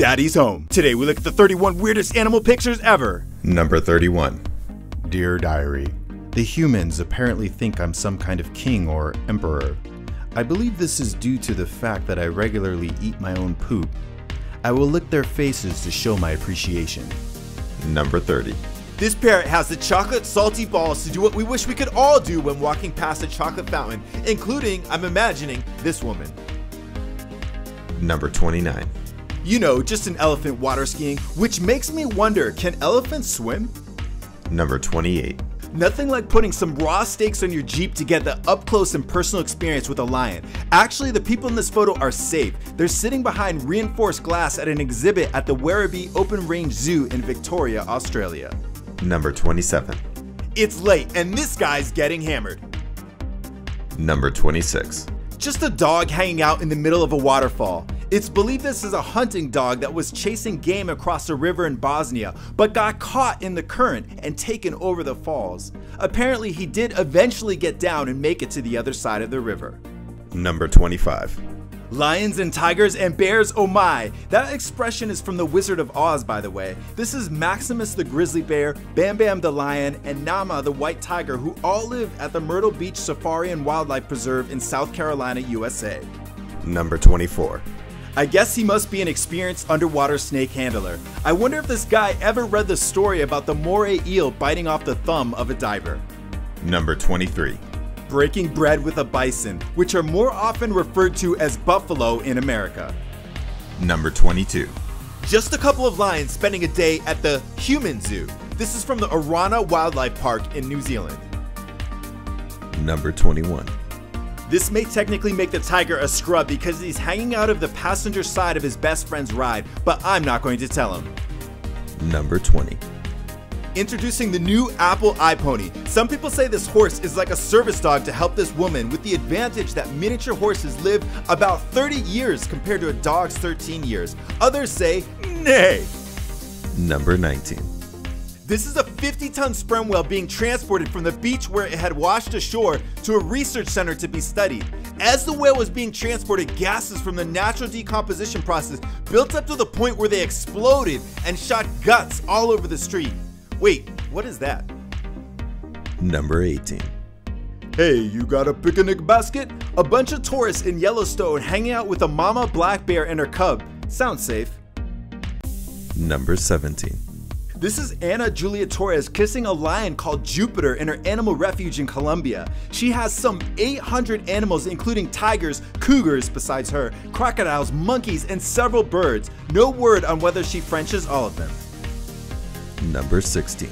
Daddy's home. Today we look at the 31 weirdest animal pictures ever. Number 31. Dear Diary, the humans apparently think I'm some kind of king or emperor. I believe this is due to the fact that I regularly eat my own poop. I will lick their faces to show my appreciation. Number 30. This parrot has the chocolate salty balls to do what we wish we could all do when walking past a chocolate fountain, including, I'm imagining, this woman. Number 29. You know, just an elephant water skiing, which makes me wonder, can elephants swim? Number 28. Nothing like putting some raw steaks on your Jeep to get the up-close and personal experience with a lion. Actually, the people in this photo are safe. They're sitting behind reinforced glass at an exhibit at the Werribee Open Range Zoo in Victoria, Australia. Number 27. It's late and this guy's getting hammered. Number 26. Just a dog hanging out in the middle of a waterfall. It's believed this is a hunting dog that was chasing game across a river in Bosnia, but got caught in the current and taken over the falls. Apparently he did eventually get down and make it to the other side of the river. Number 25. Lions and tigers and bears, oh my! That expression is from the Wizard of Oz, by the way. This is Maximus the grizzly bear, Bam Bam the lion, and Nama the white tiger, who all live at the Myrtle Beach Safari and Wildlife Preserve in South Carolina, USA. Number 24. I guess he must be an experienced underwater snake handler. I wonder if this guy ever read the story about the moray eel biting off the thumb of a diver. Number 23. Breaking bread with a bison, which are more often referred to as buffalo in America. Number 22. Just a couple of lions spending a day at the human zoo. This is from the Arana Wildlife Park in New Zealand. Number 21. This may technically make the tiger a scrub because he's hanging out of the passenger side of his best friend's ride, but I'm not going to tell him. Number 20. Introducing the new Apple iPony. Some people say this horse is like a service dog to help this woman, with the advantage that miniature horses live about 30 years compared to a dog's 13 years. Others say, nay. Number 19. This is a 50-ton sperm whale being transported from the beach where it had washed ashore to a research center to be studied. As the whale was being transported, gases from the natural decomposition process built up to the point where they exploded and shot guts all over the street. Wait, what is that? Number 18. Hey, you got a picnic basket? A bunch of tourists in Yellowstone hanging out with a mama black bear and her cub. Sounds safe. Number 17. This is Ana Julia Torres kissing a lion called Jupiter in her animal refuge in Colombia. She has some 800 animals, including tigers, cougars besides her, crocodiles, monkeys, and several birds. No word on whether she Frenches all of them. Number 16.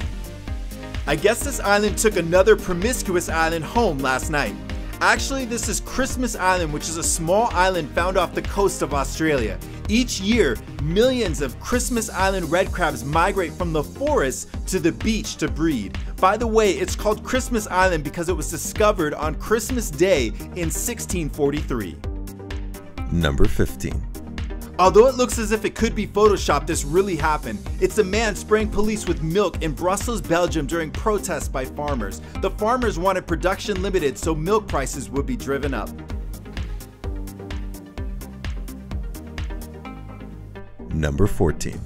I guess this island took another promiscuous island home last night. Actually, this is Christmas Island, which is a small island found off the coast of Australia. Each year, millions of Christmas Island red crabs migrate from the forest to the beach to breed. By the way, it's called Christmas Island because it was discovered on Christmas Day in 1643. Number 15. Although it looks as if it could be photoshopped, this really happened. It's a man spraying police with milk in Brussels, Belgium during protests by farmers. The farmers wanted production limited so milk prices would be driven up. Number 14.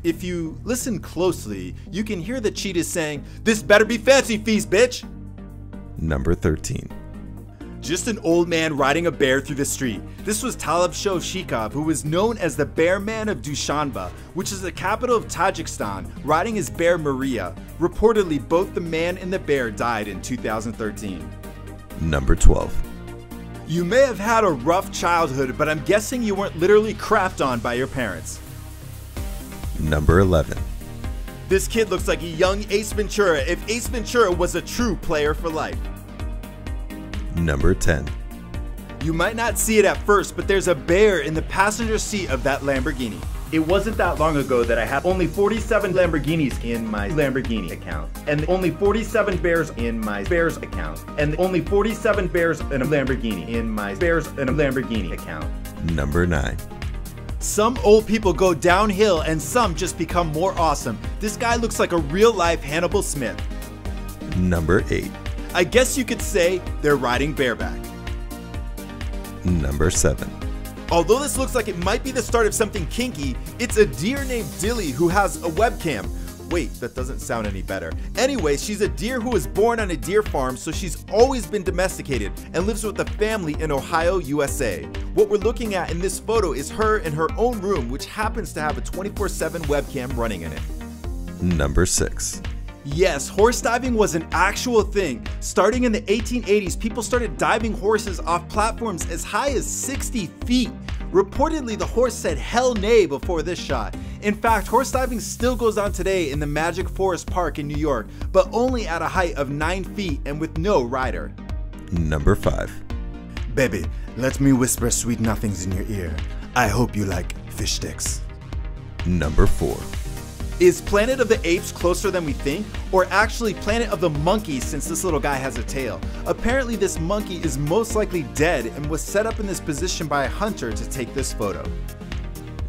If you listen closely, you can hear the cheetahs saying, "This better be fancy feast, bitch!" Number 13. Just an old man riding a bear through the street. This was Talib Shikov, who was known as the Bear Man of Dushanbe, which is the capital of Tajikistan, riding his bear Maria. Reportedly, both the man and the bear died in 2013. Number 12. You may have had a rough childhood, but I'm guessing you weren't literally crapped on by your parents. Number 11. This kid looks like a young Ace Ventura if Ace Ventura was a true player for life. Number 10. You might not see it at first, but there's a bear in the passenger seat of that Lamborghini. It wasn't that long ago that I had only 47 Lamborghinis in my Lamborghini account, and only 47 bears in my Bears account, and only 47 bears in a Lamborghini in my Bears and a Lamborghini account. Number 9. Some old people go downhill and some just become more awesome. This guy looks like a real-life Hannibal Smith. Number 8. I guess you could say they're riding bareback. Number 7. Although this looks like it might be the start of something kinky, it's a deer named Dilly who has a webcam. Wait, that doesn't sound any better. Anyway, she's a deer who was born on a deer farm, so she's always been domesticated and lives with a family in Ohio, USA. What we're looking at in this photo is her in her own room, which happens to have a 24/7 webcam running in it. Number 6. Yes, horse diving was an actual thing. Starting in the 1880s, people started diving horses off platforms as high as 60 feet. Reportedly, the horse said hell nay before this shot. In fact, horse diving still goes on today in the Magic Forest Park in New York, but only at a height of 9 feet and with no rider. Number 5. Baby, let me whisper sweet nothings in your ear. I hope you like fish sticks. Number 4. Is Planet of the Apes closer than we think? Or actually Planet of the Monkeys, since this little guy has a tail? Apparently this monkey is most likely dead and was set up in this position by a hunter to take this photo.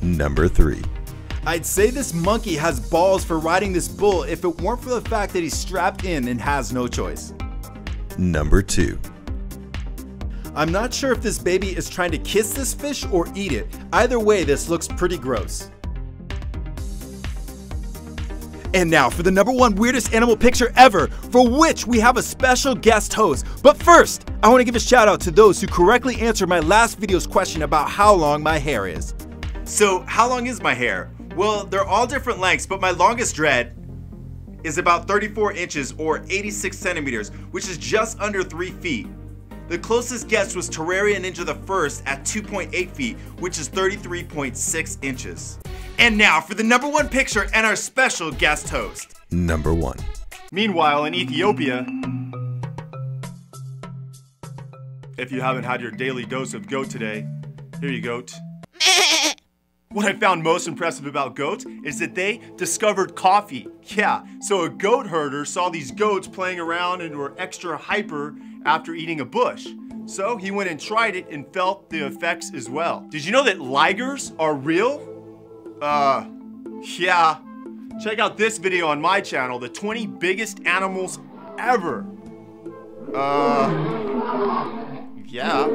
Number 3. I'd say this monkey has balls for riding this bull if it weren't for the fact that he's strapped in and has no choice. Number 2. I'm not sure if this baby is trying to kiss this fish or eat it. Either way, this looks pretty gross. And now for the #1 weirdest animal picture ever, for which we have a special guest host. But first, I want to give a shout out to those who correctly answered my last video's question about how long my hair is. So, how long is my hair? Well, they're all different lengths, but my longest dread is about 34 inches or 86 centimeters, which is just under 3 feet. The closest guess was Terraria Ninja the First at 2.8 feet, which is 33.6 inches. And now for the #1 picture and our special guest host. Number 1. Meanwhile, in Ethiopia, if you haven't had your daily dose of goat today, here you goat. What I found most impressive about goats is that they discovered coffee. Yeah, so a goat herder saw these goats playing around and were extra hyper after eating a bush. So he went and tried it and felt the effects as well. Did you know that ligers are real? Yeah. Check out this video on my channel, the 20 biggest animals ever. Yeah.